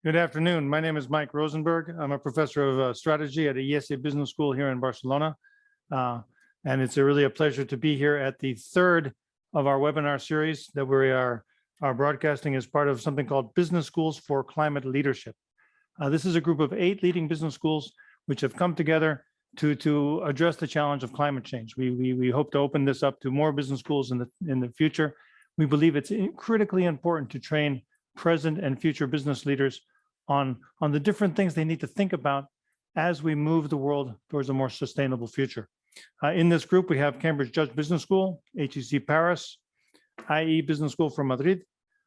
Good afternoon. My name is Mike Rosenberg. I'm a professor of strategy at the ESA Business School here in Barcelona. And it's really a pleasure to be here at the third of our webinar series that we are broadcasting as part of something called Business Schools for Climate Leadership. This is a group of 8 leading business schools which have come together to address the challenge of climate change. We hope to open this up to more business schools in the future. We believe it's critically important to train present and future business leaders on the different things they need to think about as we move the world towards a more sustainable future. In this group, we have Cambridge Judge Business School, HEC Paris, IE Business School from Madrid,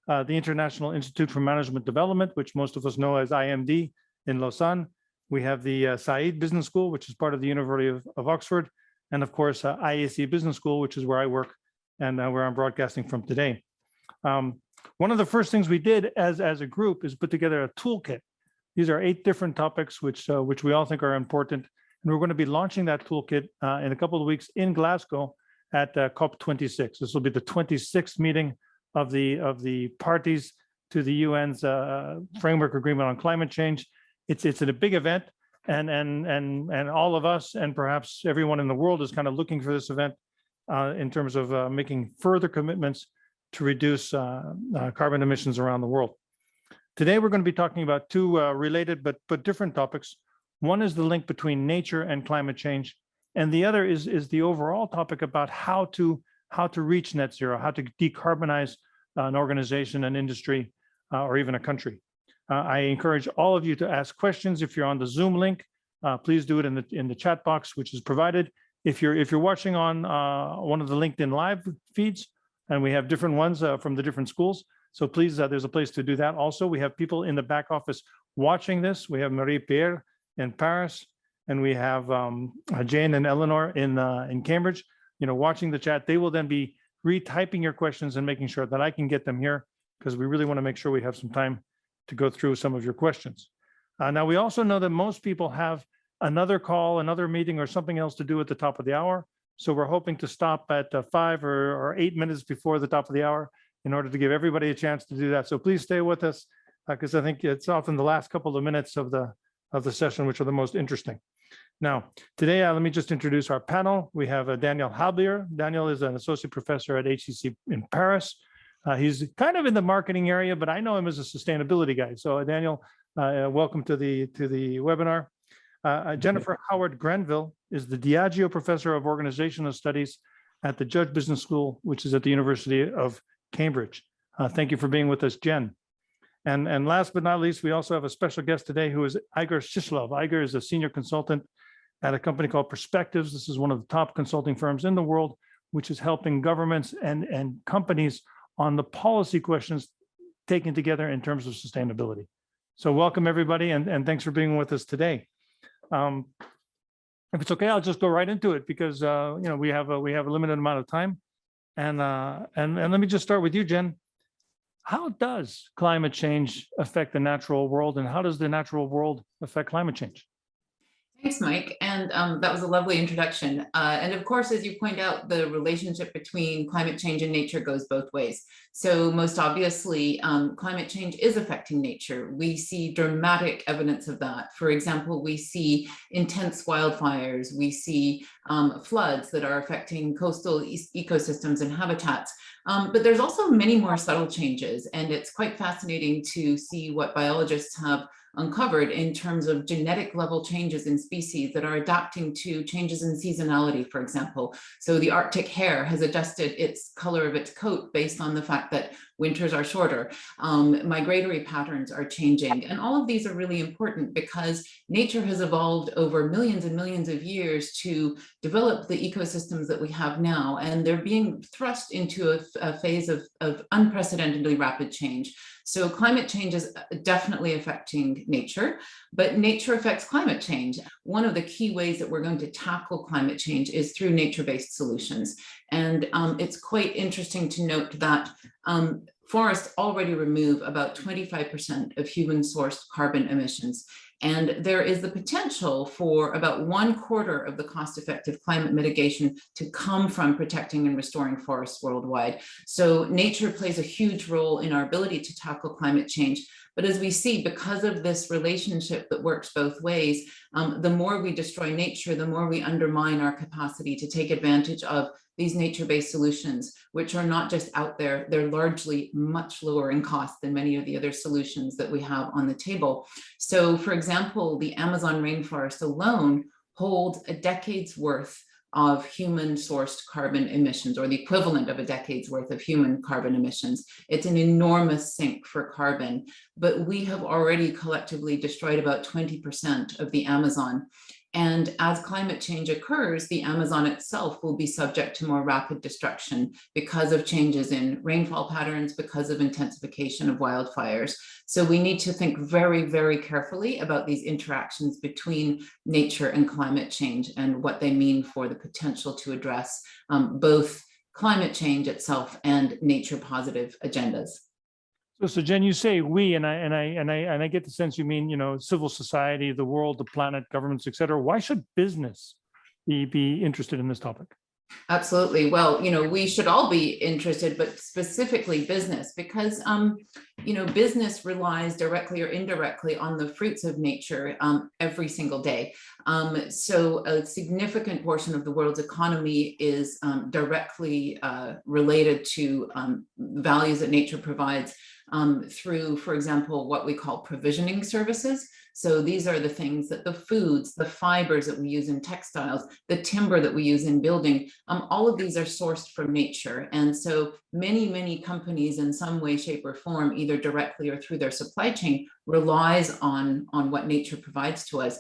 the International Institute for Management Development, which most of us know as IMD in Lausanne. We have the Said Business School, which is part of the University of Oxford, and of course, IAC Business School, which is where I work and where I'm broadcasting from today. One of the first things we did as a group is put together a toolkit. These are 8 different topics which we all think are important. And we're going to be launching that toolkit in a couple of weeks in Glasgow at COP26. This will be the 26th meeting of the parties to the UN's framework agreement on climate change. It's a big event, and all of us and perhaps everyone in the world is kind of looking for this event in terms of making further commitments to reduce carbon emissions around the world. Today, we're going to be talking about 2 related but different topics. One is the link between nature and climate change, and the other is the overall topic about how to reach net zero, how to decarbonize an organization, an industry, or even a country. I encourage all of you to ask questions. If you're on the Zoom link, please do it in the chat box, which is provided. If you're watching on one of the LinkedIn live feeds, and we have different ones from the different schools. So please, there's a place to do that. Also, we have people in the back office watching this. We have Marie-Pierre in Paris, and we have Jane and Eleanor in Cambridge, watching the chat. They will then be retyping your questions and making sure that I can get them here, because we really want to make sure we have some time to go through some of your questions. Now, we also know that most people have another call, another meeting, or something else to do at the top of the hour. So we're hoping to stop at 5 or 8 minutes before the top of the hour in order to give everybody a chance to do that. So please stay with us, because I think it's often the last couple of minutes of the session which are the most interesting. Now, today, let me just introduce our panel. We have Daniel Halbier. Daniel is an associate professor at HEC in Paris. He's kind of in the marketing area, but I know him as a sustainability guy. So Daniel, welcome to the webinar. Jennifer Howard-Grenville is the Diageo Professor of Organizational Studies at the Judge Business School, which is at the University of Cambridge. Thank you for being with us, Jen. And last but not least, we also have a special guest today who is Igor Shislov. Igor is a senior consultant at a company called Perspectives. This is one of the top consulting firms in the world, which is helping governments and companies on the policy questions taken together in terms of sustainability. So welcome, everybody, and thanks for being with us today. If it's okay, I'll just go right into it, because we have a limited amount of time, and let me just start with you, Jen. How does climate change affect the natural world, and how does the natural world affect climate change? Thanks, Mike. And that was a lovely introduction. And of course, as you point out, the relationship between climate change and nature goes both ways. So most obviously, climate change is affecting nature. We see dramatic evidence of that. For example, we see intense wildfires. We see floods that are affecting coastal ecosystems and habitats. But there's also many more subtle changes. And it's quite fascinating to see what biologists have uncovered in terms of genetic level changes in species that are adapting to changes in seasonality, for example. So the Arctic hare has adjusted its color of its coat based on the fact that winters are shorter. Migratory patterns are changing. And all of these are really important because nature has evolved over millions and millions of years to develop the ecosystems that we have now. And they're being thrust into a phase of unprecedentedly rapid change. So climate change is definitely affecting nature, but nature affects climate change. One of the key ways that we're going to tackle climate change is through nature-based solutions. And it's quite interesting to note that forests already remove about 25% of human-sourced carbon emissions. And there is the potential for about 1/4 of the cost-effective climate mitigation to come from protecting and restoring forests worldwide. So nature plays a huge role in our ability to tackle climate change. But as we see, because of this relationship that works both ways, the more we destroy nature, the more we undermine our capacity to take advantage of these nature-based solutions, which are not just out there, they're largely much lower in cost than many of the other solutions that we have on the table. So for example, the Amazon rainforest alone holds a decade's worth of human-sourced carbon emissions, or the equivalent of a decade's worth of human carbon emissions. It's an enormous sink for carbon, but we have already collectively destroyed about 20% of the Amazon. And as climate change occurs, the Amazon itself will be subject to more rapid destruction because of changes in rainfall patterns, because of intensification of wildfires. So we need to think very, very carefully about these interactions between nature and climate change and what they mean for the potential to address both climate change itself and nature positive agendas. So Jen, you say we, and I get the sense you mean, civil society, the world, the planet, governments, et cetera. Why should business be interested in this topic? Absolutely. Well, we should all be interested, but specifically business, because, business relies directly or indirectly on the fruits of nature every single day. So a significant portion of the world's economy is directly related to values that nature provides through, for example, what we call provisioning services. So these are the things that the foods, the fibers that we use in textiles, the timber that we use in building, all of these are sourced from nature. And so many, many companies in some way, shape, or form, either directly or through their supply chain, relies on what nature provides to us.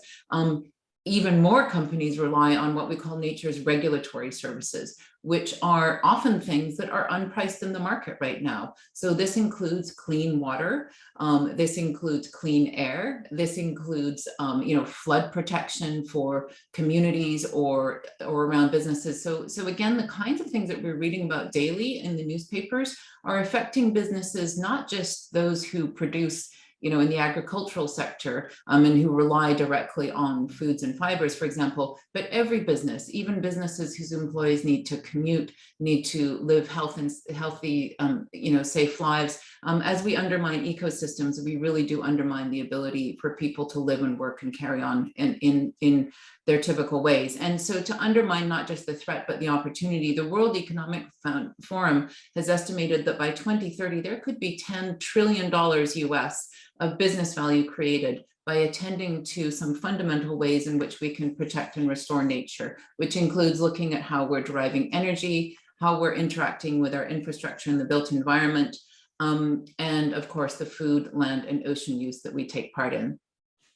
Even more companies rely on what we call nature's regulatory services, which are often things that are unpriced in the market right now. So this includes clean water, this includes clean air, this includes flood protection for communities or around businesses. So again, the kinds of things that we're reading about daily in the newspapers are affecting businesses, not just those who produce in the agricultural sector and who rely directly on foods and fibers, for example, but every business, even businesses whose employees need to commute, need to live healthy, safe lives. As we undermine ecosystems, we really do undermine the ability for people to live and work and carry on in their typical ways. And so to undermine not just the threat, but the opportunity, the World Economic Forum has estimated that by 2030, there could be $10 trillion US of business value created by attending to some fundamental ways in which we can protect and restore nature, which includes looking at how we're deriving energy, how we're interacting with our infrastructure in the built environment, and of course, the food, land, and ocean use that we take part in.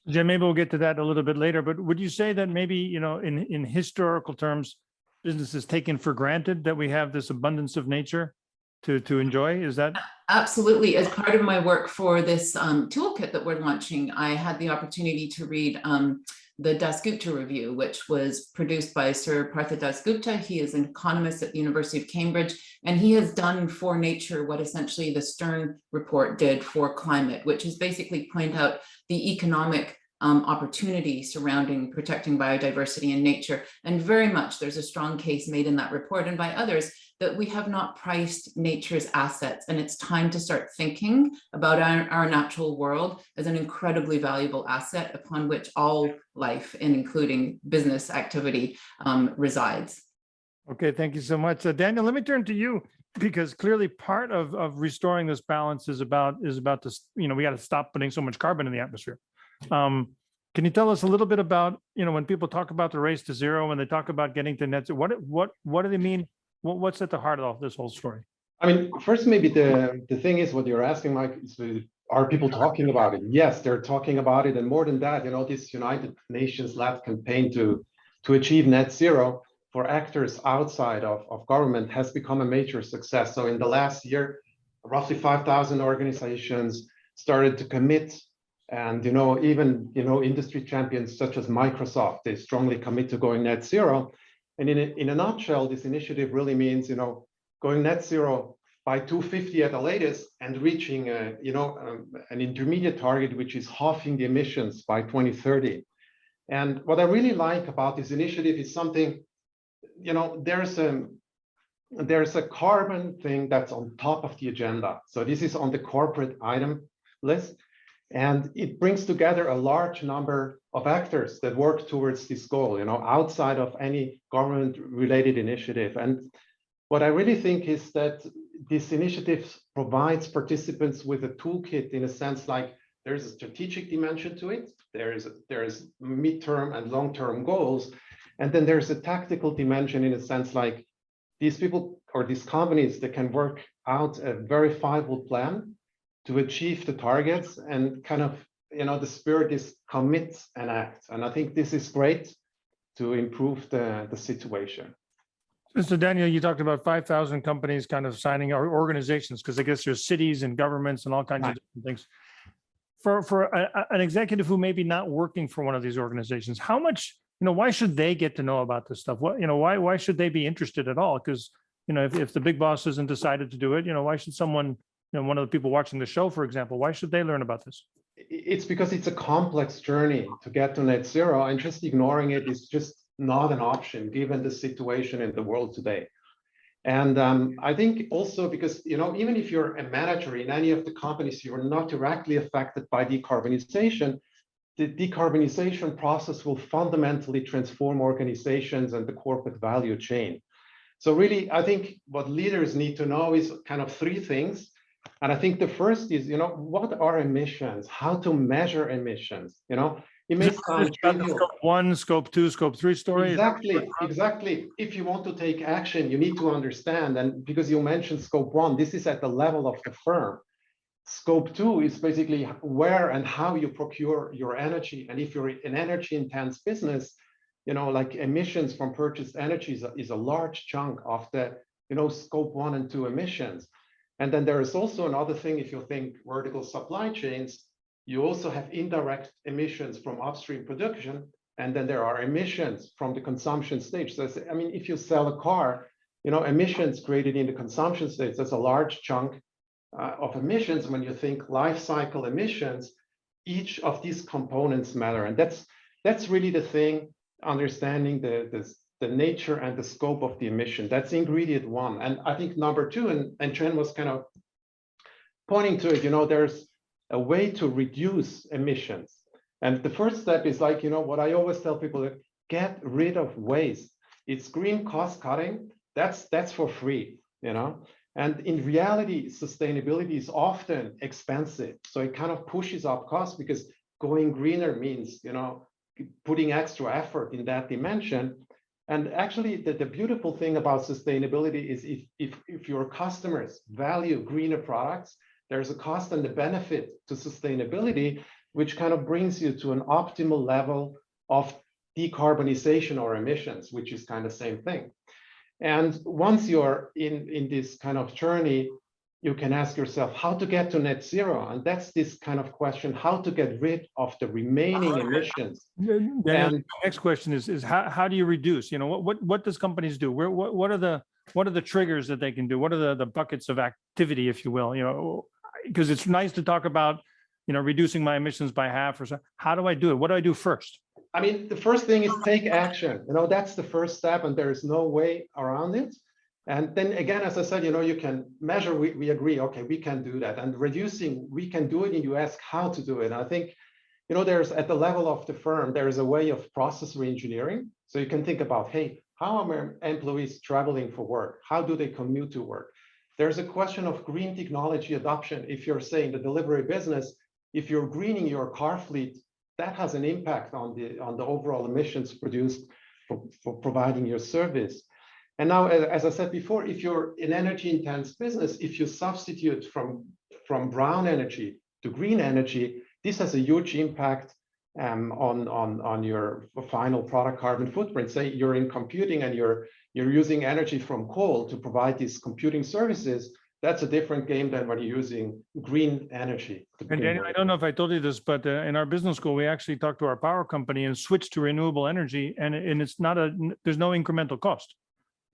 Jen, maybe we'll get to that a little bit later, but would you say that maybe, in historical terms, business is taken for granted that we have this abundance of nature to enjoy? Is that? Absolutely. As part of my work for this toolkit that we're launching, I had the opportunity to read the Dasgupta Review, which was produced by Sir Partha Dasgupta. He is an economist at the University of Cambridge, and he has done for nature what essentially the Stern report did for climate, which is basically point out the economic opportunity surrounding protecting biodiversity and nature. And very much there's a strong case made in that report and by others that we have not priced nature's assets. And it's time to start thinking about our natural world as an incredibly valuable asset upon which all life, and including business activity, resides. Okay, thank you so much. Daniel, let me turn to you, because clearly part of restoring this balance is about this, we got to stop putting so much carbon in the atmosphere. Can you tell us a little bit about, when people talk about the race to zero, when they talk about getting to net zero, what do they mean? What's at the heart of this whole story? I mean, first, maybe the thing is what you're asking, Mike, is are people talking about it? Yes, they're talking about it. And more than that, this United Nations-led campaign to achieve net zero for actors outside of government has become a major success. So in the last year, roughly 5,000 organizations started to commit. And, even, industry champions such as Microsoft, they strongly commit to going net zero. And in a nutshell, this initiative really means, going net zero by 250 at the latest, and reaching an intermediate target, which is halving the emissions by 2030. And what I really like about this initiative is something, there's a carbon thing that's on top of the agenda. So this is on the corporate item list, and it brings together a large number of actors that work towards this goal, outside of any government-related initiative. And what I really think is that this initiative provides participants with a toolkit, in a sense, like there's a strategic dimension to it, there's midterm and long-term goals, and then there's a tactical dimension, in a sense, like these people or these companies that can work out a verifiable plan to achieve the targets, and kind of, the spirit is commit and act. And I think this is great to improve the situation. Mr. Daniel, you talked about 5,000 companies kind of signing, or organizations, because I guess there's cities and governments and all kinds of different things. For an executive who may be not working for one of these organizations, how much, why should they get to know about this stuff? Why should they be interested at all? Because, if the big boss hasn't decided to do it, why should someone, one of the people watching the show, for example, why should they learn about this? It's because it's a complex journey to get to net zero, and just ignoring it is just not an option given the situation in the world today. And I think also because, even if you're a manager in any of the companies, you're not directly affected by decarbonization, the decarbonization process will fundamentally transform organizations and the corporate value chain. So really, I think what leaders need to know is kind of three things. And I think the first is, what are emissions? How to measure emissions? It may sound trivial. Scope 1, Scope 2, Scope 3 story. Exactly. If you want to take action, you need to understand. And because you mentioned Scope 1, this is at the level of the firm. Scope 2 is basically where and how you procure your energy. And if you're an energy intense business, like emissions from purchased energy is a large chunk of the, Scope 1 and 2 emissions. And then there is also another thing, if you think vertical supply chains, you also have indirect emissions from upstream production, and then there are emissions from the consumption stage. So, if you sell a car, emissions created in the consumption stage, that's a large chunk of emissions. When you think life cycle emissions, each of these components matter. And that's really the thing, understanding the nature and the scope of the emission. That's ingredient one. And I think number two, and Chen was kind of pointing to it, there's a way to reduce emissions. And the first step is like, what I always tell people, get rid of waste. It's green cost cutting. That's for free, And in reality, sustainability is often expensive. So it kind of pushes up costs, because going greener means, putting extra effort in that dimension. And actually, the beautiful thing about sustainability is if your customers value greener products, there's a cost and a benefit to sustainability, which kind of brings you to an optimal level of decarbonization or emissions, which is kind of the same thing. And once you're in this kind of journey, you can ask yourself how to get to net zero. And that's this kind of question, how to get rid of the remaining emissions. And the next question is how do you reduce? What does companies do? What are the triggers that they can do? What are the buckets of activity, if you will? Because it's nice to talk about, reducing my emissions by half or so. How do I do it? What do I do first? The first thing is take action. That's the first step, and there is no way around it. And then again, as I said, you can measure, we agree, okay, we can do that. And reducing, we can do it, and you ask how to do it. And I think, there's at the level of the firm, there is a way of process reengineering. So you can think about, hey, how are my employees traveling for work? How do they commute to work? There's a question of green technology adoption. If you're saying the delivery business, if you're greening your car fleet, that has an impact on the overall emissions produced for providing your service. And now, as I said before, if you're an energy intense business, if you substitute from brown energy to green energy, this has a huge impact on your final product carbon footprint. Say you're in computing and you're using energy from coal to provide these computing services. That's a different game than when you're using green energy. And Daniel, I don't know if I told you this, but in our business school, we actually talked to our power company and switched to renewable energy, and it's there's no incremental cost.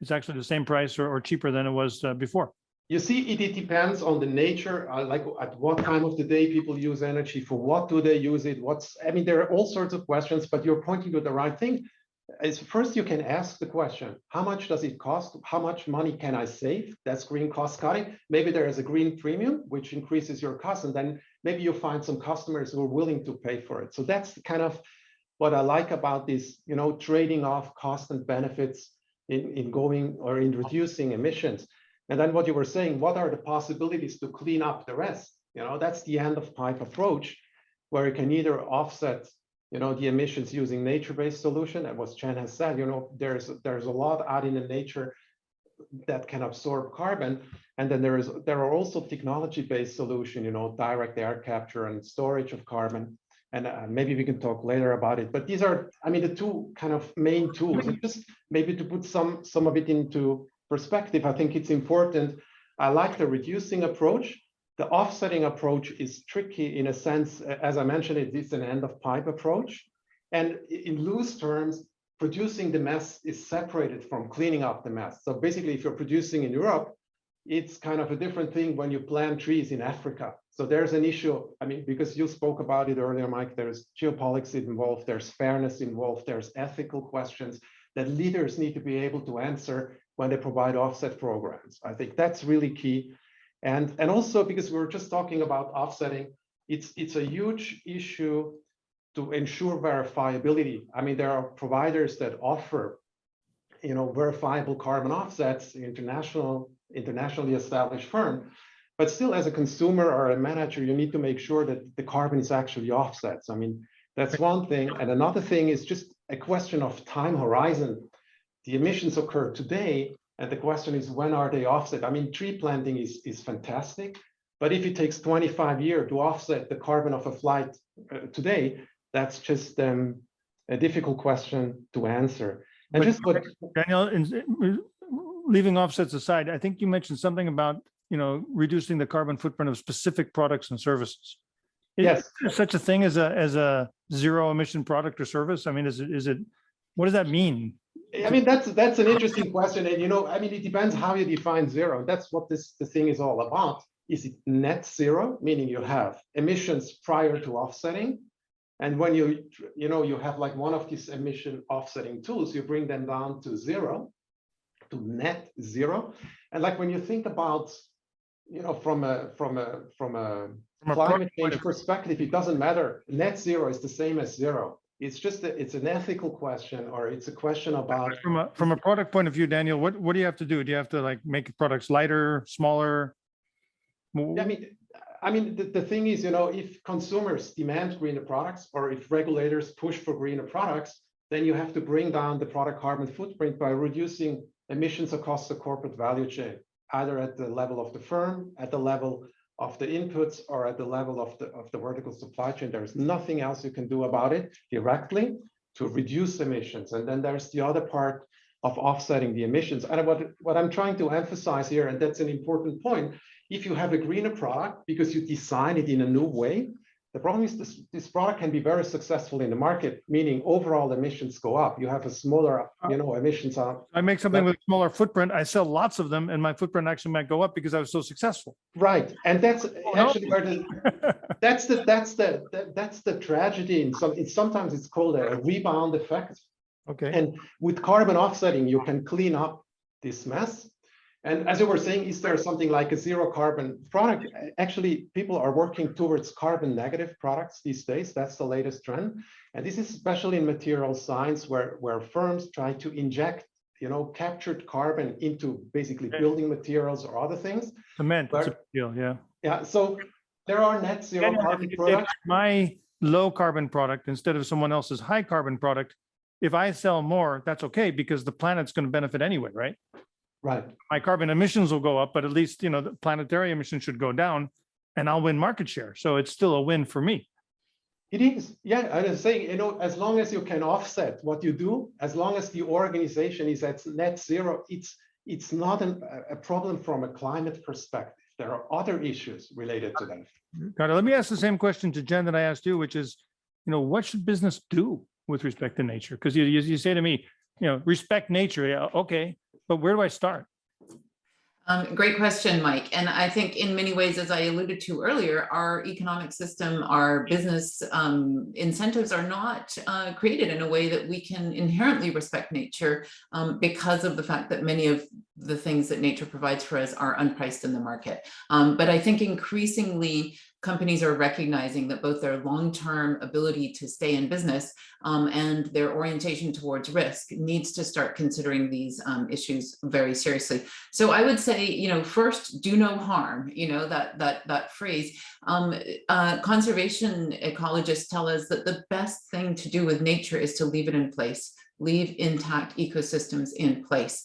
It's actually the same price or cheaper than it was before. You see, it depends on the nature, like at what time of the day people use energy, for what do they use it, I mean, there are all sorts of questions, but you're pointing to the right thing. Is first you can ask the question, how much does it cost? How much money can I save? That's green cost cutting. Maybe there is a green premium, which increases your cost, and then maybe you find some customers who are willing to pay for it. So that's kind of what I like about this, trading off cost and benefits in going or in reducing emissions. And then what you were saying, what are the possibilities to clean up the rest? That's the end of pipe approach, where you can either offset the emissions using nature-based solution, and what Chen has said, there's a lot out in the nature that can absorb carbon, and then there are also technology-based solution, direct air capture and storage of carbon, and maybe we can talk later about it. But these are, I mean, the two kind of main tools, and just maybe to put some of it into perspective, I think it's important. I like the reducing approach. The offsetting approach is tricky in a sense, as I mentioned, it's an end of pipe approach. And in loose terms, producing the mess is separated from cleaning up the mess. So basically, if you're producing in Europe, it's kind of a different thing when you plant trees in Africa. So there's an issue, I mean, because you spoke about it earlier, Mike, there's geopolitics involved, there's fairness involved, there's ethical questions that leaders need to be able to answer when they provide offset programs. I think that's really key. And also because we were just talking about offsetting, it's a huge issue to ensure verifiability. I mean, there are providers that offer, verifiable carbon offsets, internationally established firm, but still as a consumer or a manager, you need to make sure that the carbon is actually offsets. I mean, that's one thing. And another thing is just a question of time horizon. The emissions occur today, and the question is, when are they offset? I mean, tree planting is fantastic, but if it takes 25 years to offset the carbon of a flight today, that's just a difficult question to answer. And Daniel, leaving offsets aside, I think you mentioned something about, reducing the carbon footprint of specific products and services. Yes. Is there such a thing as a zero emission product or service? I mean, is it, what does that mean? I mean, that's an interesting question. And, I mean, it depends how you define zero. That's what the thing is all about. Is it net zero, meaning you have emissions prior to offsetting? And when you have like one of these emission offsetting tools, you bring them down to zero, to net zero. And like when you think about, from a climate change perspective, it doesn't matter. Net zero is the same as zero. It's just it's an ethical question, or it's a question about from a product point of view, Daniel, what do you have to do? Do you have to like make products lighter, smaller? I mean, the thing is, if consumers demand greener products, or if regulators push for greener products, then you have to bring down the product carbon footprint by reducing emissions across the corporate value chain, either at the level of the firm, at the level of the inputs, or at the level of the vertical supply chain. There's nothing else you can do about it directly to reduce emissions. And then there's the other part of offsetting the emissions. And what I'm trying to emphasize here, and that's an important point, if you have a greener product because you design it in a new way, the problem is this product can be very successful in the market, meaning overall emissions go up. You have a smaller, emissions out. I make something with a smaller footprint. I sell lots of them, and my footprint actually might go up because I was so successful. Right, and that's actually where that's the tragedy. Sometimes it's called a rebound effect. Okay. And with carbon offsetting, you can clean up this mess. And as you were saying, is there something like a zero carbon product? Actually, people are working towards carbon negative products these days. That's the latest trend. And this is especially in material science, where firms try to inject, captured carbon into basically building materials or other things. Cement, it's a big deal, yeah. Yeah, so there are net zero carbon products. My low carbon product instead of someone else's high carbon product, if I sell more, that's okay, because the planet's going to benefit anyway, right? Right. My carbon emissions will go up, but at least, the planetary emissions should go down, and I'll win market share. So it's still a win for me. It is. Yeah, I was saying, as long as you can offset what you do, as long as the organization is at net zero, it's not a problem from a climate perspective. There are other issues related to that. Got it. Let me ask the same question to Jen that I asked you, which is, what should business do with respect to nature? Because you say to me, respect nature. Yeah, okay. But where do I start? Great question, Mike. And I think in many ways, as I alluded to earlier, our economic system, our business incentives are not created in a way that we can inherently respect nature because of the fact that many of the things that nature provides for us are unpriced in the market. But I think increasingly, companies are recognizing that both their long-term ability to stay in business and their orientation towards risk needs to start considering these issues very seriously. So I would say, first, do no harm, that phrase. Conservation ecologists tell us that the best thing to do with nature is to leave it in place. Leave intact ecosystems in place.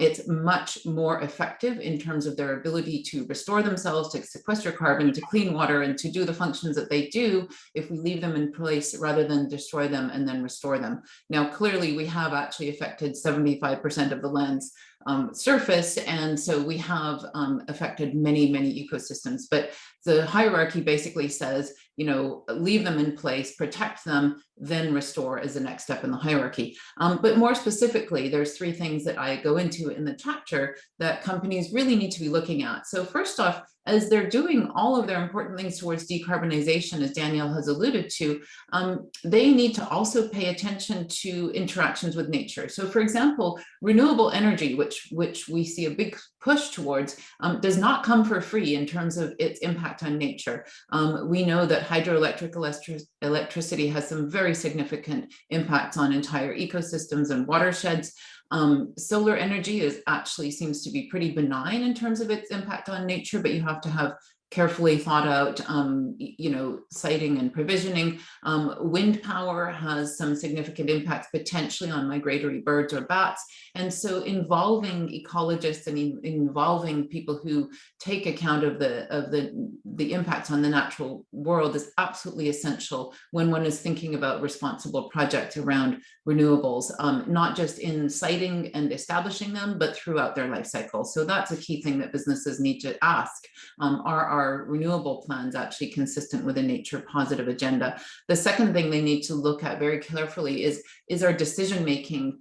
It's much more effective in terms of their ability to restore themselves, to sequester carbon, to clean water, and to do the functions that they do if we leave them in place rather than destroy them and then restore them. Now, clearly, we have actually affected 75% of the land's surface, and so we have affected many, many ecosystems. But the hierarchy basically says, leave them in place, protect them, then restore as the next step in the hierarchy. But more specifically, there's three things that I go into in the chapter that companies really need to be looking at. So first off, as they're doing all of their important things towards decarbonization, as Danielle has alluded to, they need to also pay attention to interactions with nature. So for example, renewable energy, which we see a big push towards, does not come for free in terms of its impact on nature. We know that hydroelectric electricity has some very significant impacts on entire ecosystems and watersheds. Solar energy actually seems to be pretty benign in terms of its impact on nature, but you have to have carefully thought out, siting and provisioning. Wind power has some significant impacts potentially on migratory birds or bats. And so involving ecologists and involving people who take account of the impacts on the natural world is absolutely essential when one is thinking about responsible projects around renewables, not just in siting and establishing them, but throughout their life cycle. So that's a key thing that businesses need to ask. Are our renewable plans actually consistent with a nature positive agenda? The second thing they need to look at very carefully is our decision making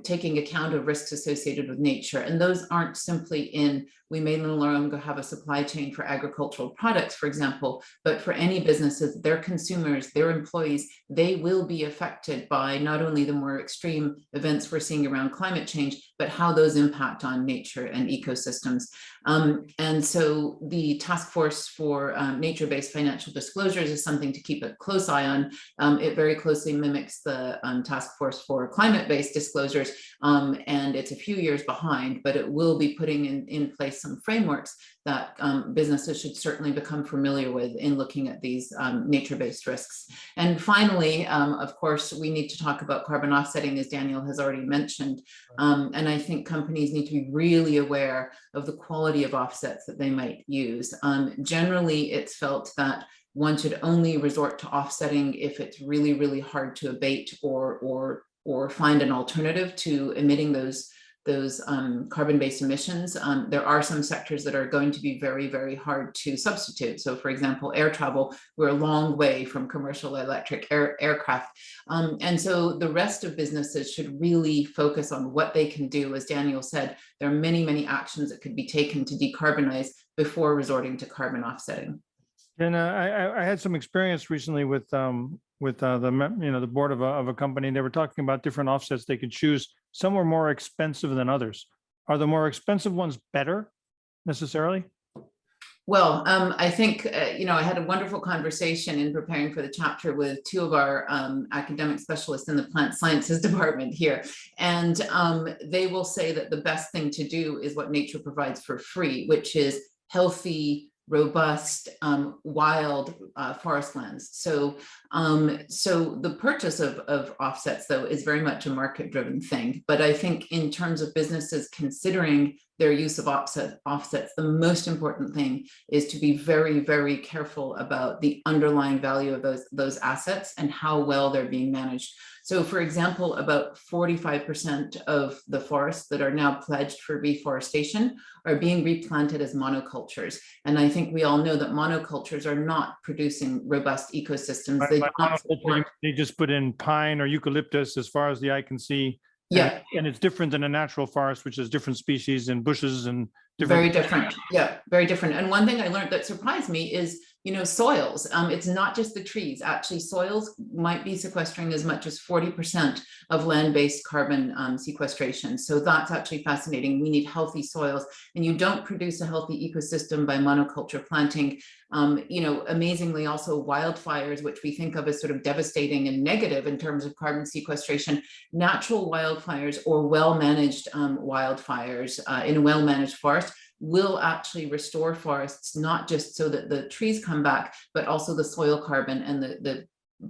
taking account of risks associated with nature. And those aren't simply in, we may no longer have a supply chain for agricultural products, for example, but for any businesses, their consumers, their employees, they will be affected by not only the more extreme events we're seeing around climate change, but how those impact on nature and ecosystems. And so the task force for nature-based financial disclosures is something to keep a close eye on. It very closely mimics the task force for climate-based disclosures, and it's a few years behind, but it will be putting in place some frameworks that businesses should certainly become familiar with in looking at these nature-based risks. And finally, of course, we need to talk about carbon offsetting, as Daniel has already mentioned. And I think companies need to be really aware of the quality of offsets that they might use. Generally, it's felt that one should only resort to offsetting if it's really, really hard to abate or find an alternative to emitting those carbon-based emissions. There are some sectors that are going to be very, very hard to substitute. So for example, air travel, we're a long way from commercial electric aircraft. And so the rest of businesses should really focus on what they can do. As Daniel said, there are many, many actions that could be taken to decarbonize before resorting to carbon offsetting. And I had some experience recently with the board of a company. They were talking about different offsets they could choose. Some were more expensive than others. Are the more expensive ones better necessarily? Well, I think, I had a wonderful conversation in preparing for the chapter with two of our academic specialists in the plant sciences department here. And they will say that the best thing to do is what nature provides for free, which is healthy, robust, wild forest lands. So the purchase of offsets, though, is very much a market-driven thing. But I think in terms of businesses considering their use of offsets, the most important thing is to be very, very careful about the underlying value of those assets and how well they're being managed. So for example, about 45% of the forests that are now pledged for reforestation are being replanted as monocultures. And I think we all know that monocultures are not producing robust ecosystems. They just put in pine or eucalyptus as far as the eye can see. Yeah. And it's different than a natural forest, which is different species and bushes and Very different. Yeah, very different. And one thing I learned that surprised me is, soils. It's not just the trees. Actually, soils might be sequestering as much as 40% of land-based carbon sequestration. So that's actually fascinating. We need healthy soils, and you don't produce a healthy ecosystem by monoculture planting. Amazingly, also wildfires, which we think of as sort of devastating and negative in terms of carbon sequestration, natural wildfires or well-managed wildfires in a well-managed forest will actually restore forests, not just so that the trees come back, but also the soil carbon and the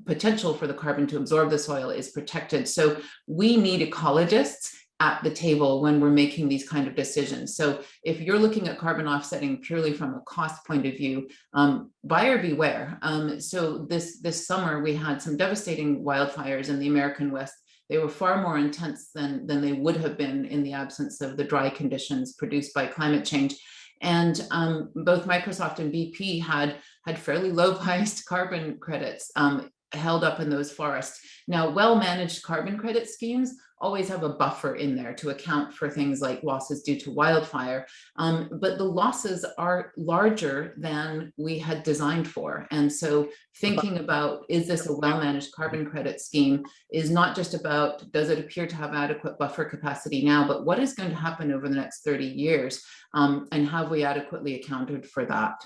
potential for the carbon to absorb the soil is protected. So we need ecologists at the table when we're making these kind of decisions. So if you're looking at carbon offsetting purely from a cost point of view, buyer beware. So this summer we had some devastating wildfires in the American West. They were far more intense than they would have been in the absence of the dry conditions produced by climate change. And both Microsoft and BP had fairly low priced carbon credits held up in those forests. Now, well-managed carbon credit schemes always have a buffer in there to account for things like losses due to wildfire, but the losses are larger than we had designed for. And so thinking about, is this a well-managed carbon credit scheme, is not just about, does it appear to have adequate buffer capacity now, but what is going to happen over the next 30 years, and have we adequately accounted for that?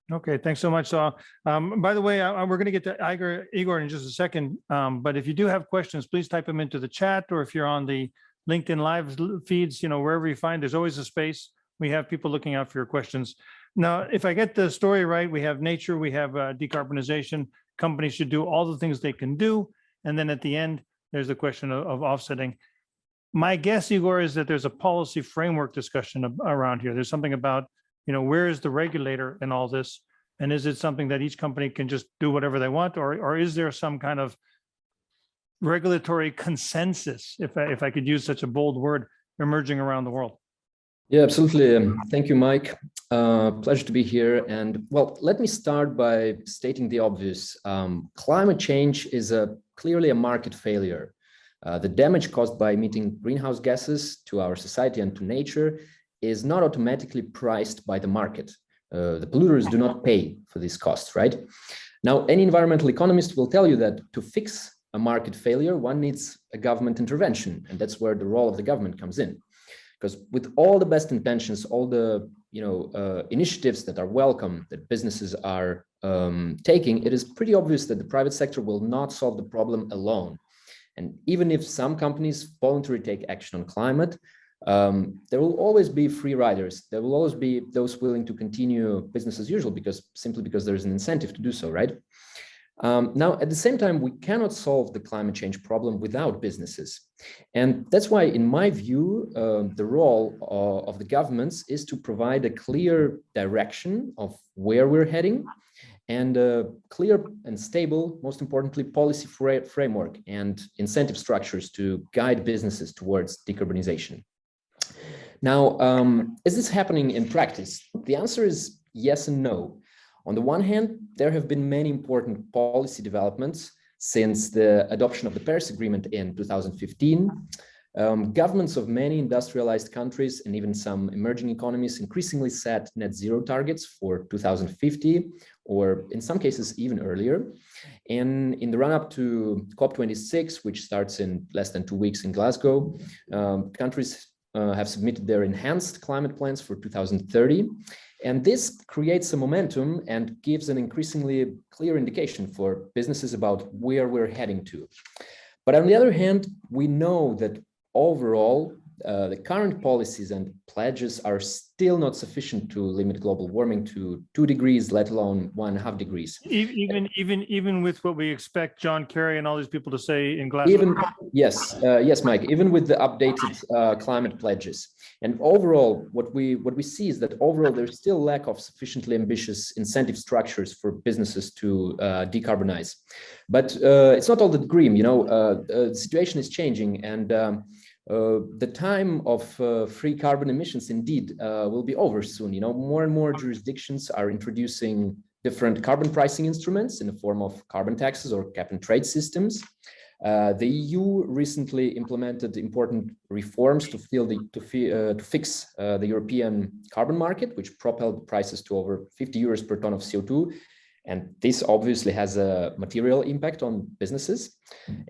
Okay, thanks so much. So, by the way, we're going to get to Igor in just a second. But if you do have questions, please type them into the chat, or if you're on the LinkedIn Live feeds, wherever you find, there's always a space. We have people looking out for your questions. Now, if I get the story right, we have nature, we have decarbonization. Companies should do all the things they can do. And then at the end, there's the question of offsetting. My guess, Igor, is that there's a policy framework discussion around here. There's something about, where is the regulator in all this? And is it something that each company can just do whatever they want? Or is there some kind of regulatory consensus, if I could use such a bold word, emerging around the world? Yeah, absolutely. Thank you, Mike. Pleasure to be here. And well, let me start by stating the obvious. Climate change is clearly a market failure. The damage caused by emitting greenhouse gases to our society and to nature is not automatically priced by the market. The polluters do not pay for these costs, right? Now, any environmental economist will tell you that to fix a market failure, one needs a government intervention, and that's where the role of the government comes in. Because with all the best intentions, all the initiatives that are welcome, that businesses are taking, it is pretty obvious that the private sector will not solve the problem alone. And even if some companies voluntarily take action on climate, there will always be free riders. There will always be those willing to continue business as usual simply because there is an incentive to do so, right? Now, at the same time, we cannot solve the climate change problem without businesses. And that's why, in my view, the role of the governments is to provide a clear direction of where we're heading and a clear and stable, most importantly, policy framework and incentive structures to guide businesses towards decarbonization. Now, is this happening in practice? The answer is yes and no. On the one hand, there have been many important policy developments since the adoption of the Paris Agreement in 2015. Governments of many industrialized countries and even some emerging economies increasingly set net zero targets for 2050, or in some cases even earlier. And in the run-up to COP26, which starts in less than 2 weeks in Glasgow, countries have submitted their enhanced climate plans for 2030. And this creates a momentum and gives an increasingly clear indication for businesses about where we're heading to. But on the other hand, we know that overall, the current policies and pledges are still not sufficient to limit global warming to 2 degrees, let alone 1.5 degrees. Even with what we expect John Kerry and all these people to say in Glasgow. Yes, Mike. Even with the updated climate pledges, and overall, what we see is that overall there's still lack of sufficiently ambitious incentive structures for businesses to decarbonize. But it's not all that grim. The situation is changing, and the time of free carbon emissions indeed will be over soon. More and more jurisdictions are introducing different carbon pricing instruments in the form of carbon taxes or cap and trade systems. The EU recently implemented important reforms to fix the European carbon market, which propelled prices to over 50 euros per ton of CO2. And this obviously has a material impact on businesses.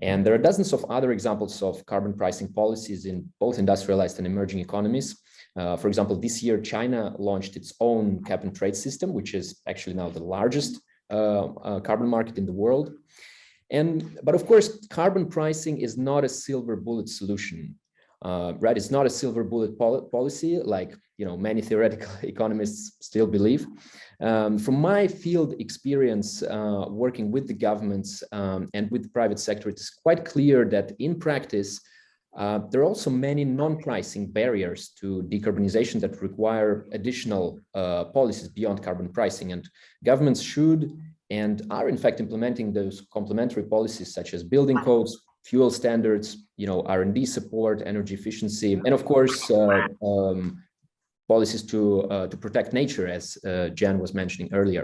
And there are dozens of other examples of carbon pricing policies in both industrialized and emerging economies. For example, this year, China launched its own cap and trade system, which is actually now the largest carbon market in the world. But of course, carbon pricing is not a silver bullet solution, right? It's not a silver bullet policy, like many theoretical economists still believe. From my field experience working with the governments and with the private sector, it's quite clear that in practice, there are also many non-pricing barriers to decarbonization that require additional policies beyond carbon pricing, and governments should and are in fact implementing those complementary policies such as building codes, fuel standards, R&D support, energy efficiency, and of course policies to protect nature, as Jan was mentioning earlier.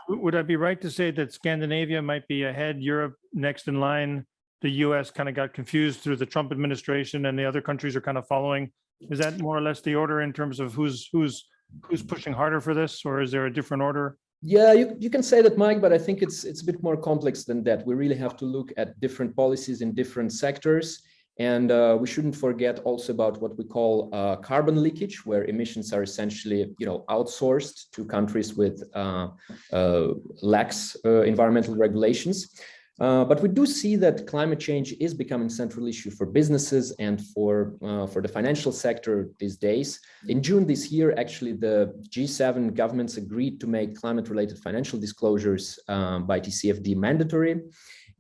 Would I be right to say that Scandinavia might be ahead, Europe next in line? The US kind of got confused through the Trump administration, and the other countries are kind of following. Is that more or less the order in terms of who's pushing harder for this, or is there a different order? Yeah, you can say that, Mike, but I think it's a bit more complex than that. We really have to look at different policies in different sectors. And we shouldn't forget also about what we call carbon leakage, where emissions are essentially, outsourced to countries with lax environmental regulations. But we do see that climate change is becoming a central issue for businesses and for the financial sector these days. In June this year, actually, the G7 governments agreed to make climate-related financial disclosures by TCFD mandatory.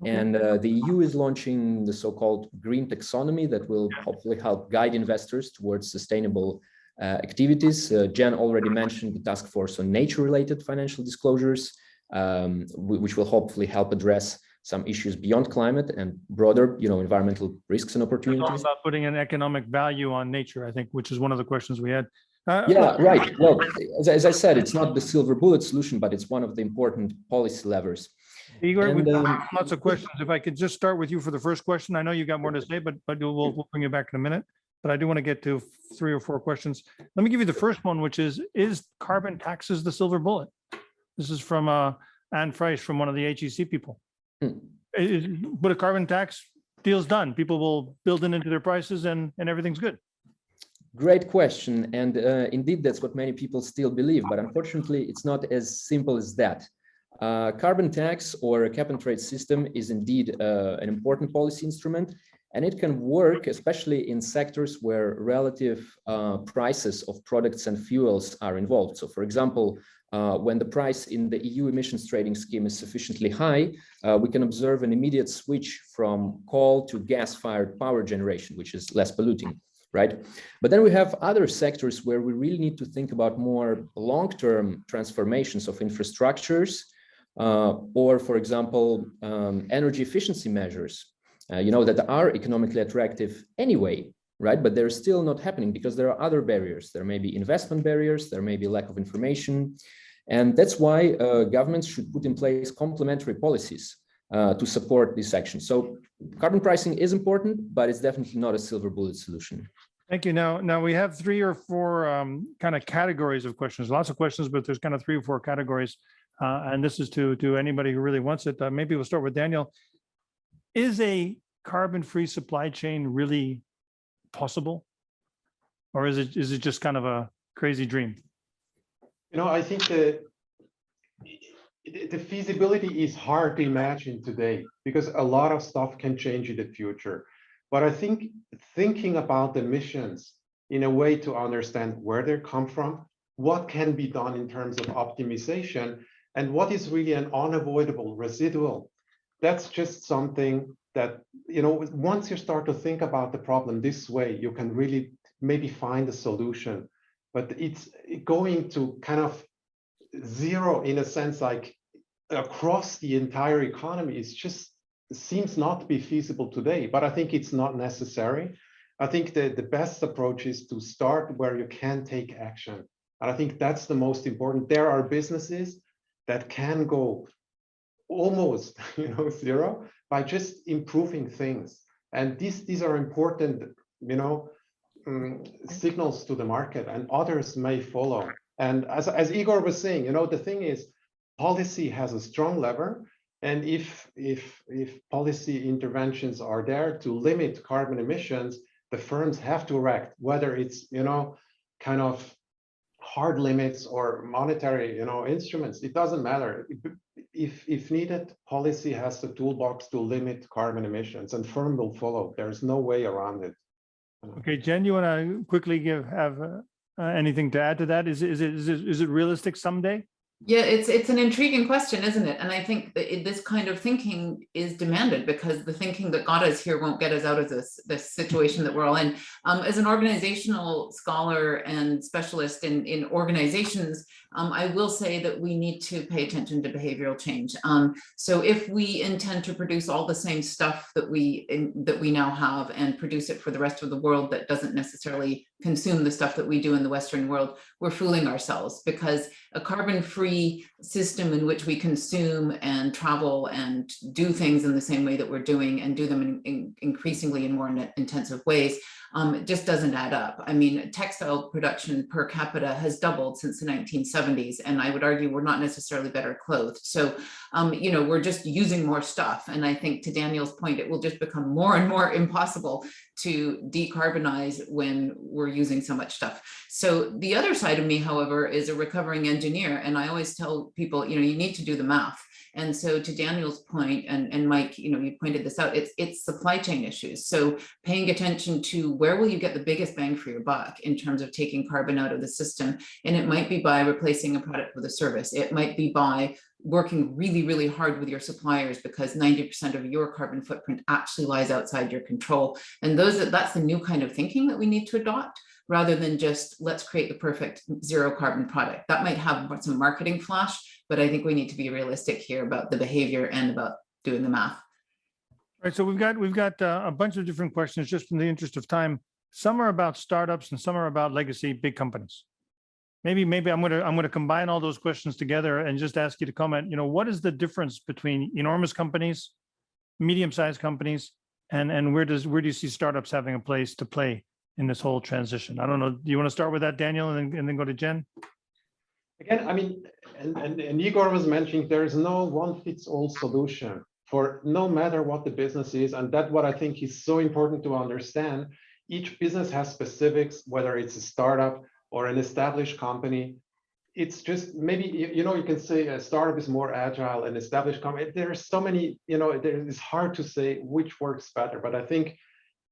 And the EU is launching the so-called green taxonomy that will hopefully help guide investors towards sustainable activities. Jan already mentioned the task force on nature-related financial disclosures, which will hopefully help address some issues beyond climate and broader, environmental risks and opportunities. It's all about putting an economic value on nature, I think, which is one of the questions we had. Yeah, right. Well, as I said, it's not the silver bullet solution, but it's one of the important policy levers. Igor, we've got lots of questions. If I could just start with you for the first question. I know you got more to say, but we'll bring you back in a minute. But I do want to get to 3 or 4 questions. Let me give you the first one, which is carbon taxes the silver bullet? This is from Anne Freisch, from one of the HEC people. But a carbon tax, deal's done. People will build it into their prices and everything's good. Great question. And indeed, that's what many people still believe. But unfortunately, it's not as simple as that. Carbon tax or a cap and trade system is indeed an important policy instrument, and it can work especially in sectors where relative prices of products and fuels are involved. So, for example, when the price in the EU emissions trading scheme is sufficiently high, we can observe an immediate switch from coal to gas-fired power generation, which is less polluting, right? But then we have other sectors where we really need to think about more long-term transformations of infrastructures, or, for example, energy efficiency measures, that are economically attractive anyway, right? But they're still not happening because there are other barriers. There may be investment barriers, there may be lack of information. And that's why governments should put in place complementary policies to support this action. So carbon pricing is important, but it's definitely not a silver bullet solution. Thank you. Now we have 3 or 4 kind of categories of questions, lots of questions, but there's kind of 3 or 4 categories. And this is to anybody who really wants it. Maybe we'll start with Daniel. Is a carbon-free supply chain really possible? Or is it just kind of a crazy dream? I think the feasibility is hard to imagine today because a lot of stuff can change in the future. But I think thinking about emissions in a way to understand where they come from, what can be done in terms of optimization, and what is really an unavoidable residual, that's just something that, once you start to think about the problem this way, you can really maybe find a solution. But it's going to kind of zero, in a sense, like across the entire economy. It seems not to be feasible today, but I think it's not necessary. I think the best approach is to start where you can take action. And I think that's the most important. There are businesses that can go almost, zero by just improving things. And these are important, signals to the market, and others may follow. And as Igor was saying, the thing is, policy has a strong lever. And if policy interventions are there to limit carbon emissions, the firms have to act, whether it's, kind of hard limits or monetary, instruments. It doesn't matter. If needed, policy has the toolbox to limit carbon emissions, and firm will follow. There's no way around it. Okay, Jen, you want to quickly have anything to add to that? Is it realistic someday? Yeah, it's an intriguing question, isn't it? And I think that this kind of thinking is demanded, because the thinking that got us here won't get us out of this situation that we're all in. As an organizational scholar and specialist in organizations, I will say that we need to pay attention to behavioral change. So if we intend to produce all the same stuff that we now have and produce it for the rest of the world that doesn't necessarily consume the stuff that we do in the Western world, we're fooling ourselves, because a carbon-free system in which we consume and travel and do things in the same way that we're doing, and do them in increasingly in more intensive ways, it just doesn't add up. I mean, textile production per capita has doubled since the 1970s, and I would argue we're not necessarily better clothed. So, we're just using more stuff. And I think, to Daniel's point, it will just become more and more impossible to decarbonize when we're using so much stuff. So the other side of me, however, is a recovering engineer. And I always tell people, you need to do the math. And so, to Daniel's point, and Mike, you pointed this out, it's supply chain issues. So paying attention to where will you get the biggest bang for your buck in terms of taking carbon out of the system. And it might be by replacing a product with a service. It might be by working really, really hard with your suppliers, because 90% of your carbon footprint actually lies outside your control. And that's the new kind of thinking that we need to adopt, rather than just let's create the perfect zero carbon product. That might have some marketing flash, but I think we need to be realistic here about the behavior and about doing the math. All right, so we've got a bunch of different questions, just in the interest of time. Some are about startups and some are about legacy big companies. Maybe I'm going to combine all those questions together and just ask you to comment. What is the difference between enormous companies, medium-sized companies, and where do you see startups having a place to play in this whole transition? I don't know. Do you want to start with that, Daniel, and then go to Jen? Again, I mean, and Igor was mentioning, there is no one-fits-all solution for no matter what the business is, and that's what I think is so important to understand. Each business has specifics, whether it's a startup or an established company. It's just maybe, you can say a startup is more agile, an established company. There are so many, it's hard to say which works better, but I think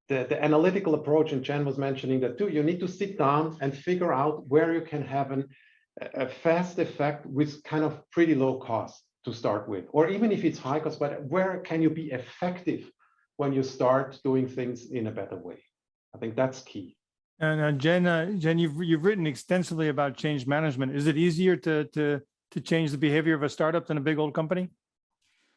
the analytical approach, and Jen was mentioning that too, you need to sit down and figure out where you can have a fast effect with kind of pretty low cost to start with, or even if it's high cost, but where can you be effective when you start doing things in a better way? I think that's key. And Jen, you've written extensively about change management. Is it easier to change the behavior of a startup than a big old company?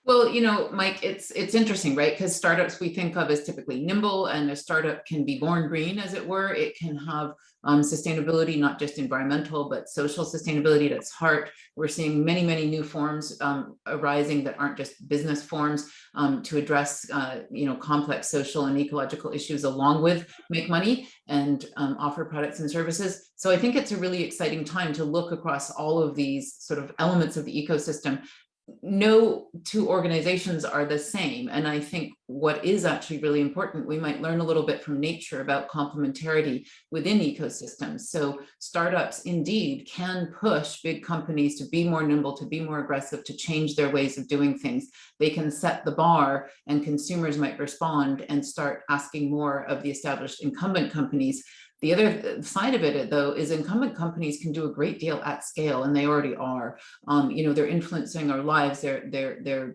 Well, Mike, it's interesting, right? Because startups we think of as typically nimble, and a startup can be born green, as it were. It can have sustainability, not just environmental, but social sustainability at its heart. We're seeing many, many new forms arising that aren't just business forms to address, complex social and ecological issues, along with make money and offer products and services. So I think it's a really exciting time to look across all of these sort of elements of the ecosystem. No two organizations are the same. And I think what is actually really important, we might learn a little bit from nature about complementarity within ecosystems. So startups indeed can push big companies to be more nimble, to be more aggressive, to change their ways of doing things. They can set the bar, and consumers might respond and start asking more of the established incumbent companies. The other side of it, though, is incumbent companies can do a great deal at scale, and they already are. They're influencing our lives. They're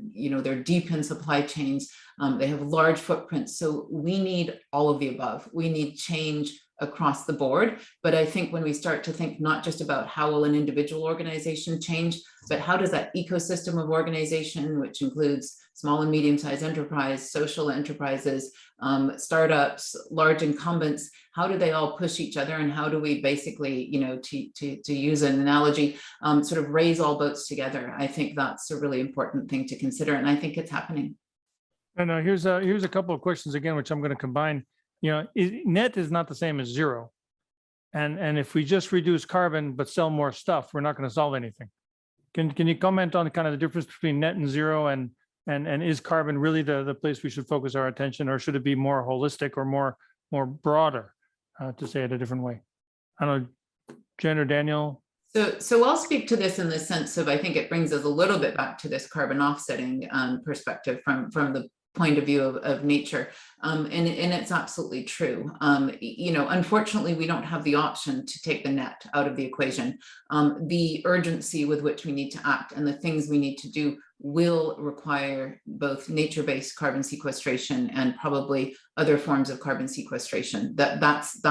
deep in supply chains. They have large footprints. So we need all of the above. We need change across the board. But I think when we start to think not just about how will an individual organization change, but how does that ecosystem of organization, which includes small and medium-sized enterprise, social enterprises, startups, large incumbents, how do they all push each other, and how do we basically, you know, to use an analogy, sort of raise all boats together? I think that's a really important thing to consider, and I think it's happening. And here's a couple of questions again, which I'm going to combine. You know, net is not the same as zero. And if we just reduce carbon but sell more stuff, we're not going to solve anything. Can you comment on kind of the difference between net and zero, and is carbon really the place we should focus our attention, or should it be more holistic or more broader, to say it a different way? I don't know, Jen or Daniel. So I'll speak to this in the sense of, I think it brings us a little bit back to this carbon offsetting perspective from the point of view of nature. And it's absolutely true. You know, unfortunately, we don't have the option to take the net out of the equation. The urgency with which we need to act and the things we need to do will require both nature-based carbon sequestration and probably other forms of carbon sequestration. That's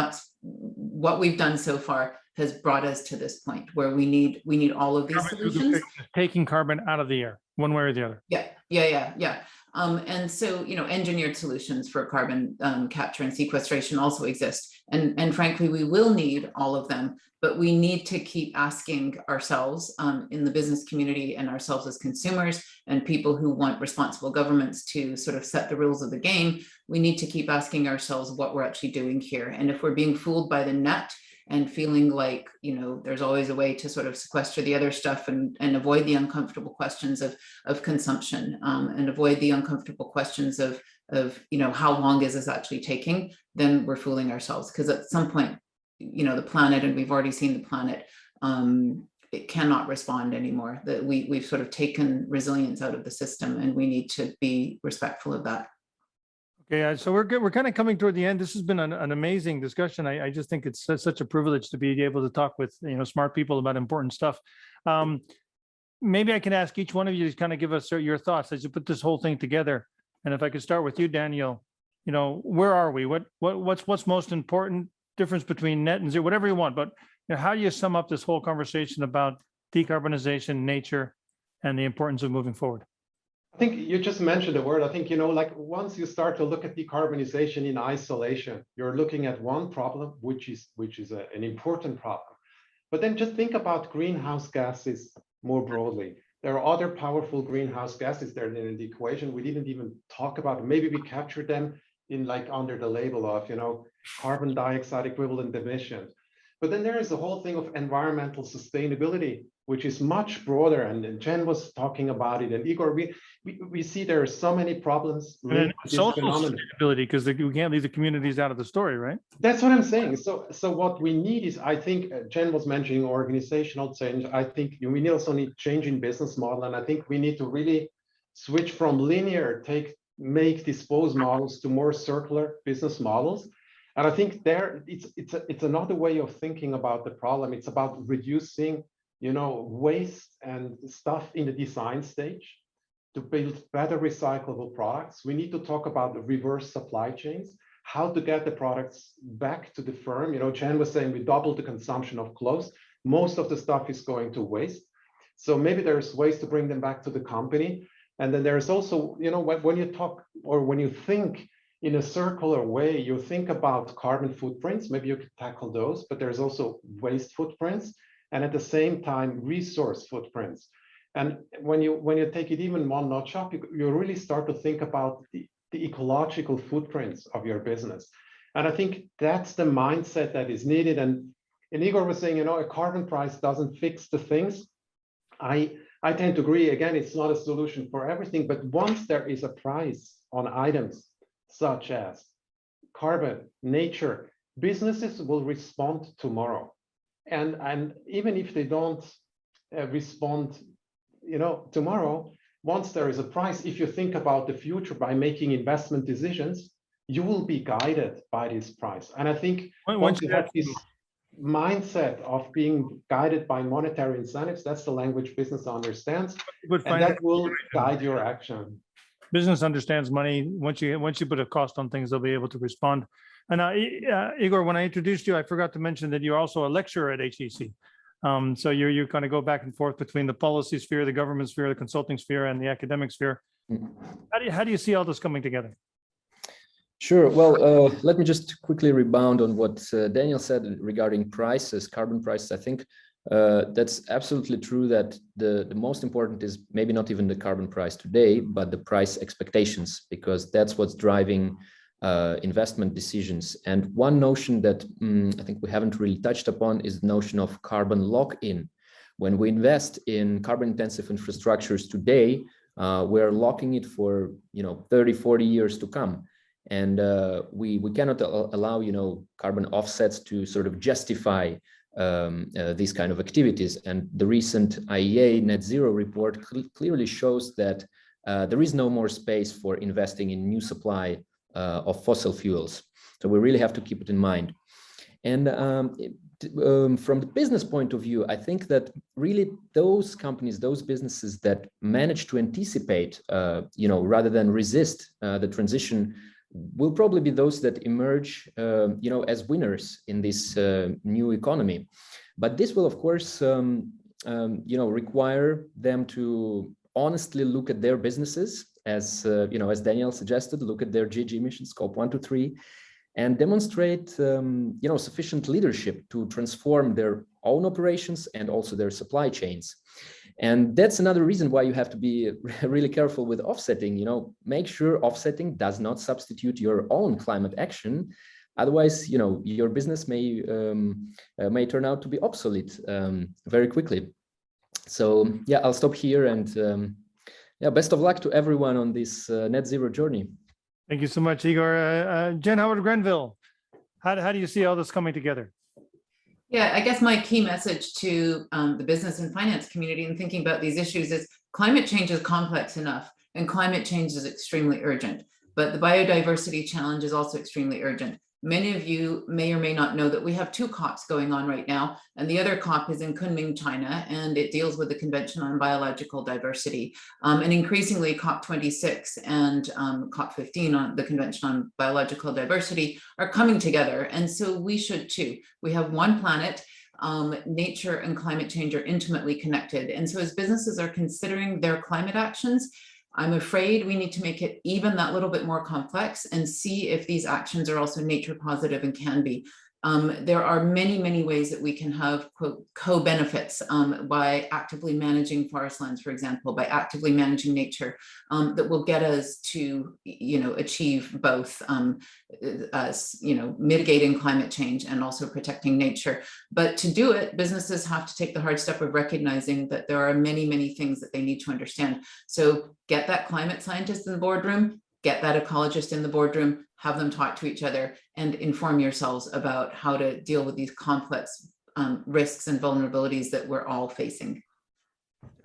what we've done so far has brought us to this point where we need all of these solutions. Taking carbon out of the air, one way or the other. Yeah. And so, you know, engineered solutions for carbon capture and sequestration also exist. And frankly, we will need all of them, but we need to keep asking ourselves in the business community and ourselves as consumers and people who want responsible governments to sort of set the rules of the game. We need to keep asking ourselves what we're actually doing here. And if we're being fooled by the net and feeling like, you know, there's always a way to sort of sequester the other stuff and avoid the uncomfortable questions of consumption, and avoid the uncomfortable questions of, you know, how long is this actually taking, then we're fooling ourselves. Because at some point, you know, the planet, and we've already seen the planet, it cannot respond anymore. That we've sort of taken resilience out of the system, and we need to be respectful of that. Okay, so we're kind of coming toward the end. This has been an amazing discussion. I just think it's such a privilege to be able to talk with, you know, smart people about important stuff. Maybe I can ask each one of you to kind of give us your thoughts as you put this whole thing together. And if I could start with you, Daniel, you know, where are we? What's most important difference between net and zero, whatever you want, but you know, how do you sum up this whole conversation about decarbonization, nature, and the importance of moving forward? I think you just mentioned the word. I think, you know, like once you start to look at decarbonization in isolation, you're looking at one problem, which is an important problem. But then just think about greenhouse gases more broadly. There are other powerful greenhouse gases there in the equation. We didn't even talk about them. Maybe we captured them in like under the label of, you know, carbon dioxide equivalent emissions. But then there is the whole thing of environmental sustainability, which is much broader. And Jen was talking about it. And Igor, we see there are so many problems. And social sustainability, because we can't leave the communities out of the story, right? That's what I'm saying. So what we need is, I think Jen was mentioning organizational change. I think we also need change in business model. And I think we need to really switch from linear, make dispose models to more circular business models. And I think there it's another way of thinking about the problem. It's about reducing, you know, waste and stuff in the design stage to build better recyclable products. We need to talk about the reverse supply chains, how to get the products back to the firm. You know, Jen was saying we doubled the consumption of clothes. Most of the stuff is going to waste. So maybe there's ways to bring them back to the company. And then there's also, you know, when you talk or when you think in a circular way, you think about carbon footprints, maybe you could tackle those, but there's also waste footprints, and at the same time, resource footprints. And when you take it even one notch up, you really start to think about the ecological footprints of your business. And I think that's the mindset that is needed. And Igor was saying, you know, a carbon price doesn't fix the things. I tend to agree. Again, it's not a solution for everything, but once there is a price on items such as carbon, nature, businesses will respond tomorrow. And even if they don't respond, you know, tomorrow, once there is a price, if you think about the future by making investment decisions, you will be guided by this price. And I think once you have this mindset of being guided by monetary incentives, that's the language business understands, and that will guide your action. Business understands money. Once you put a cost on things, they'll be able to respond. And Igor, when I introduced you, I forgot to mention that you're also a lecturer at HEC. So you kind of go back and forth between the policy sphere, the government sphere, the consulting sphere, and the academic sphere. How do you see all this coming together? Sure. Well, let me just quickly rebound on what Daniel said regarding prices, carbon prices. I think that's absolutely true that the most important is maybe not even the carbon price today, but the price expectations, because that's what's driving investment decisions. And one notion that I think we haven't really touched upon is the notion of carbon lock-in. When we invest in carbon-intensive infrastructures today, we're locking it for 30, 40 years to come. And we cannot allow carbon offsets to sort of justify these kind of activities. And the recent IEA net zero report clearly shows that there is no more space for investing in new supply of fossil fuels. So we really have to keep it in mind. And from the business point of view, I think that really those companies, those businesses that manage to anticipate, rather than resist the transition, will probably be those that emerge, as winners in this new economy. But this will, of course, require them to honestly look at their businesses, as Daniel suggested, look at their GHG emissions, scope 1 to 3, and demonstrate, sufficient leadership to transform their own operations and also their supply chains. And that's another reason why you have to be really careful with offsetting. Make sure offsetting does not substitute your own climate action. Otherwise, your business may turn out to be obsolete very quickly. So yeah, I'll stop here, and best of luck to everyone on this net zero journey. Thank you so much, Igor. Jen Howard-Grenville, how do you see all this coming together? Yeah, I guess my key message to the business and finance community in thinking about these issues is climate change is complex enough, and climate change is extremely urgent. But the biodiversity challenge is also extremely urgent. Many of you may or may not know that we have 2 COPs going on right now, and the other COP is in Kunming, China, and it deals with the Convention on Biological Diversity. And increasingly COP26 and COP15 on the Convention on Biological Diversity are coming together, and so we should too. We have one planet. Nature and climate change are intimately connected, and so as businesses are considering their climate actions, I'm afraid we need to make it even that little bit more complex and see if these actions are also nature positive and can be. There are many, many ways that we can have co-benefits by actively managing forest lands, for example, by actively managing nature, that will get us to, achieve both, mitigating climate change and also protecting nature. But to do it, businesses have to take the hard step of recognizing that there are many, many things that they need to understand. So get that climate scientist in the boardroom, get that ecologist in the boardroom, have them talk to each other, and inform yourselves about how to deal with these complex risks and vulnerabilities that we're all facing.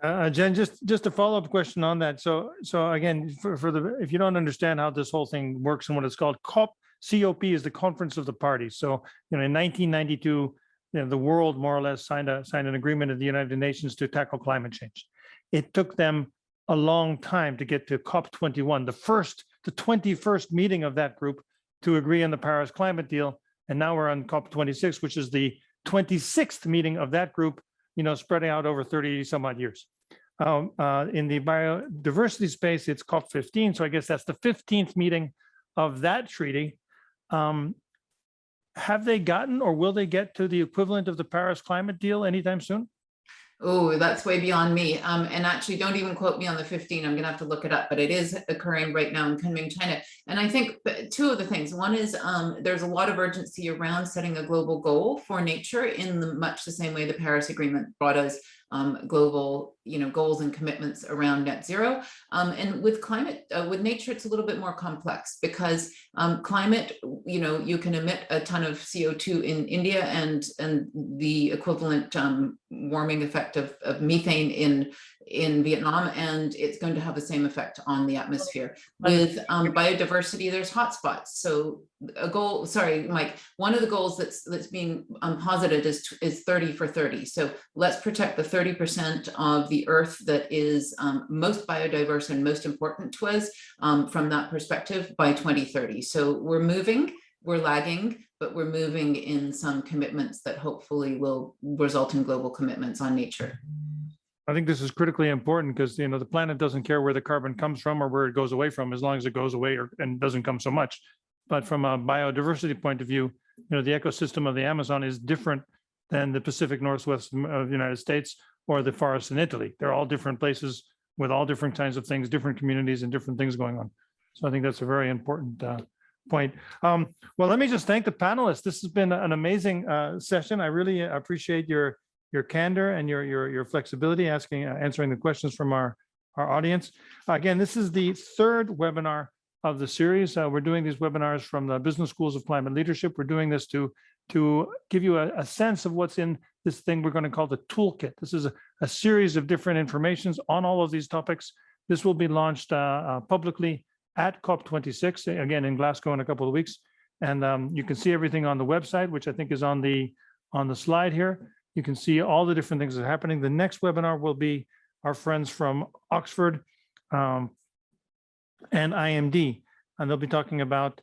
Jen, just a follow-up question on that. So again, if you don't understand how this whole thing works and what it's called, COP is the Conference of the Parties. So in 1992, the world more or less signed an agreement at the United Nations to tackle climate change. It took them a long time to get to COP21, the 21st meeting of that group to agree on the Paris climate deal. And now we're on COP26, which is the 26th meeting of that group, spreading out over 30 some odd years. In the biodiversity space, it's COP15. So I guess that's the 15th meeting of that treaty. Have they gotten, or will they get to the equivalent of the Paris climate deal anytime soon? Oh, that's way beyond me. And actually, don't even quote me on the 15. I'm going to have to look it up, but it is occurring right now in Kunming, China. And I think 2 of the things. One is there's a lot of urgency around setting a global goal for nature in much the same way the Paris Agreement brought us global, goals and commitments around net zero. And with climate, with nature, it's a little bit more complex because climate, you can emit a ton of CO2 in India and the equivalent warming effect of methane in Vietnam, and it's going to have the same effect on the atmosphere. With biodiversity, there's hotspots. So a goal, sorry, Mike, one of the goals that's being posited is 30 for 30. So let's protect the 30% of the earth that is most biodiverse and most important to us from that perspective by 2030. So we're moving. we're lagging, but we're moving in some commitments that hopefully will result in global commitments on nature. I think this is critically important because, you know, the planet doesn't care where the carbon comes from or where it goes away from, as long as it goes away and doesn't come so much. But from a biodiversity point of view, you know, the ecosystem of the Amazon is different than the Pacific Northwest of the United States or the forests in Italy. They're all different places with all different kinds of things, different communities and different things going on. So I think that's a very important point. Well, let me just thank the panelists. This has been an amazing session. I really appreciate your candor and your flexibility answering the questions from our audience. Again, this is the third webinar of the series. We're doing these webinars from the Business Schools of Climate Leadership. We're doing this to give you a sense of what's in this thing we're going to call the toolkit. This is a series of different informations on all of these topics. This will be launched publicly at COP26, again in Glasgow in a couple of weeks. And you can see everything on the website, which I think is on the slide here. You can see all the different things that are happening. The next webinar will be our friends from Oxford and IMD, and they'll be talking about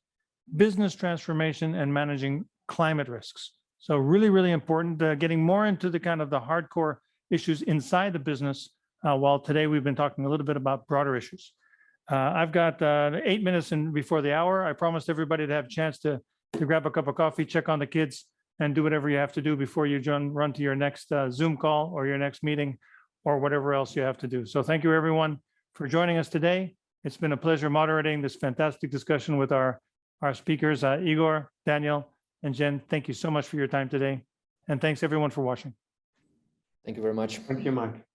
business transformation and managing climate risks. So really, really important, getting more into the kind of the hardcore issues inside the business, while today we've been talking a little bit about broader issues. I've got 8 minutes before the hour. I promised everybody to have a chance to grab a cup of coffee, check on the kids, and do whatever you have to do before you run to your next Zoom call or your next meeting or whatever else you have to do. So thank you, everyone, for joining us today. It's been a pleasure moderating this fantastic discussion with our speakers, Igor, Daniel, and Jen. Thank you so much for your time today. And thanks, everyone, for watching. Thank you very much. Thank you, Mike.